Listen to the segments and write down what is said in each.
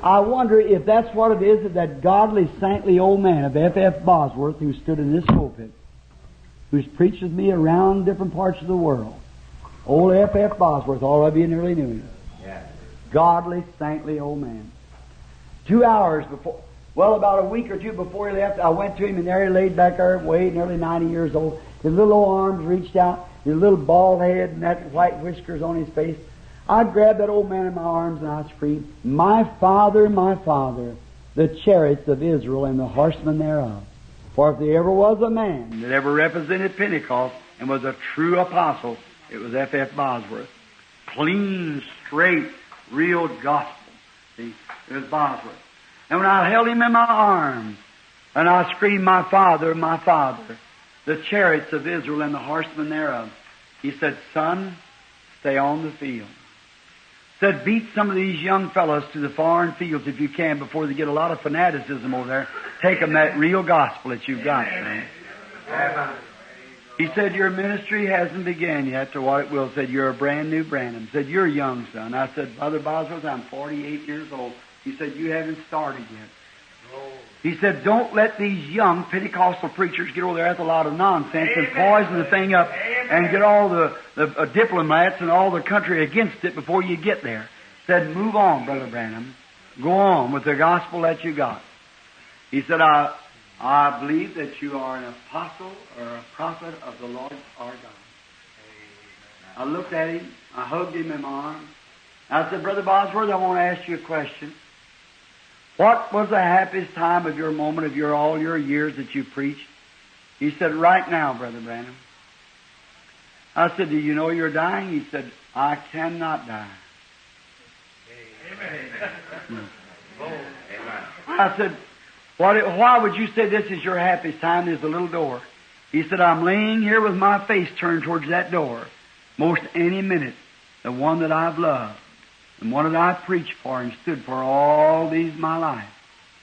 I wonder if that's what it is that godly, saintly old man of F.F. Bosworth, who stood in this pulpit, who's preached with me around different parts of the world. Old F.F. Bosworth, all of you nearly knew him. Yeah. Godly, saintly old man. 2 hours before, well, about a week or two before he left, I went to him, and there he laid back there, weighed nearly 90 years old. His little old arms reached out, his little bald head and that white whiskers on his face. I grabbed that old man in my arms and I screamed, my Father, the chariots of Israel and the horsemen thereof. For if there ever was a man that ever represented Pentecost and was a true apostle, it was F.F. Bosworth. Clean, straight, real gospel. See, it was Bosworth. And when I held him in my arms and I screamed, my Father, the chariots of Israel and the horsemen thereof, he said, son, stay on the field. Said, beat some of these young fellows to the foreign fields if you can before they get a lot of fanaticism over there. Take them that real gospel that you've got. Amen. He said, your ministry hasn't begun yet to what it will. Said, you're a brand new Branham. Said, you're young, son. I said, Brother Bosworth, I'm 48 years old. He said, you haven't started yet. He said, don't let these young Pentecostal preachers get over there with a lot of nonsense and poison the thing up and get all the diplomats and all the country against it before you get there. Said, move on, Brother Branham. Go on with the gospel that you got. He said, I believe that you are an apostle or a prophet of the Lord our God. I looked at him. I hugged him in my arms. I said, Brother Bosworth, I want to ask you a question. What was the happiest time of your moment of all your years that you preached? He said, right now, Brother Branham. I said, do you know you're dying? He said, I cannot die. Amen. I said, why would you say this is your happiest time? There's a little door. He said, I'm laying here with my face turned towards that door. Most any minute, the one that I've loved, and one that I preached for and stood for all these my life,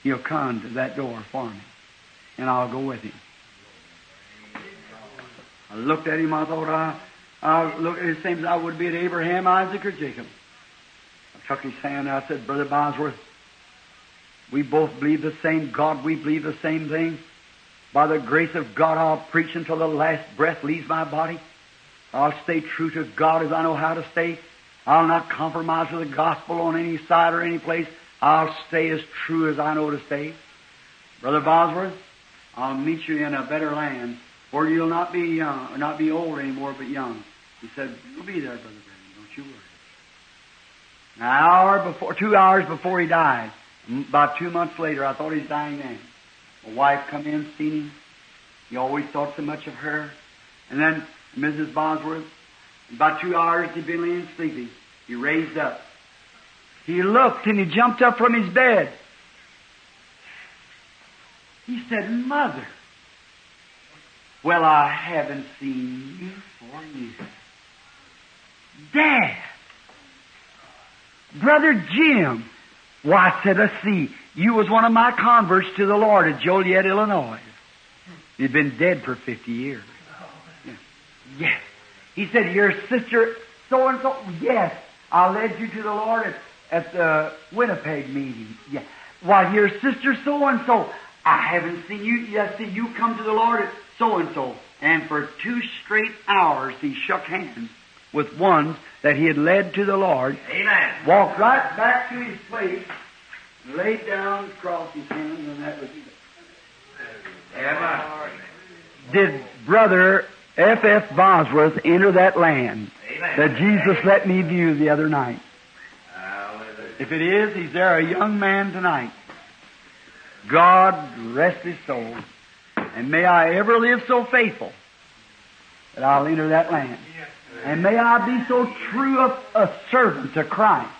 he'll come to that door for me, and I'll go with him. I looked at him. I thought I looked at him the same as I would be at Abraham, Isaac, or Jacob. I took his hand and I said, Brother Bosworth, we both believe the same God. We believe the same thing. By the grace of God, I'll preach until the last breath leaves my body. I'll stay true to God as I know how to stay. I'll not compromise with the gospel on any side or any place. I'll stay as true as I know to stay. Brother Bosworth, I'll meet you in a better land where you'll not be young, or not be old anymore, but young. He said, you'll be there, Brother Branham, don't you worry. 2 hours before he died, about 2 months later, I thought he was dying then. My wife come in, seen him. He always thought so much of her. And then Mrs. Bosworth, about 2 hours he'd been laying sleeping. He raised up. He looked and he jumped up from his bed. He said, Mother, well, I haven't seen you for years. Dad, Brother Jim, why, I said, I see, you was one of my converts to the Lord at Joliet, Illinois. You'd been dead for 50 years. Yes. He said, your sister so-and-so? Yes. I led you to the Lord at the Winnipeg meeting. Yeah. Why, your sister so-and-so? I haven't seen you. Yes, see, you come to the Lord at so-and-so. And for 2 straight hours he shook hands with ones that he had led to the Lord. Amen. Walked right back to his place, laid down, crossed his hands, and that was it. Amen. Did Brother F.F. Bosworth enter that land that Jesus let me view the other night? If it is, he's there, a young man tonight. God rest his soul. And may I ever live so faithful that I'll enter that land. And may I be so true a servant to Christ